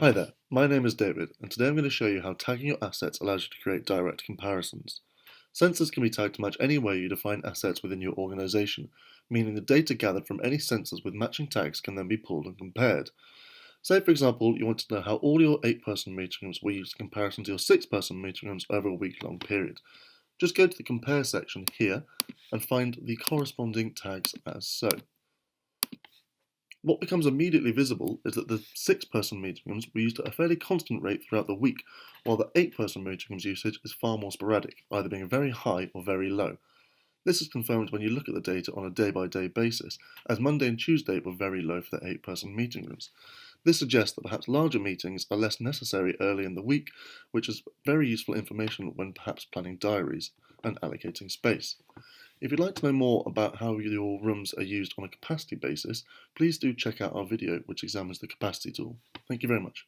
Hi there, my name is David, and today I'm going to show you how tagging your assets allows you to create direct comparisons. Sensors can be tagged to match any way you define assets within your organization, meaning the data gathered from any sensors with matching tags can then be pulled and compared. Say, for example, you want to know how all your 8-person meeting rooms were used in comparison to your 6-person meeting rooms over a week-long period. Just go to the Compare section here and find the corresponding tags as so. What becomes immediately visible is that the 6-person meeting rooms were used at a fairly constant rate throughout the week, while the 8-person meeting rooms usage is far more sporadic, either being very high or very low. This is confirmed when you look at the data on a day-by-day basis, as Monday and Tuesday were very low for the 8-person meeting rooms. This suggests that perhaps larger meetings are less necessary early in the week, which is very useful information when perhaps planning diaries and allocating space. If you'd like to know more about how your rooms are used on a capacity basis, please do check out our video which examines the capacity tool. Thank you very much.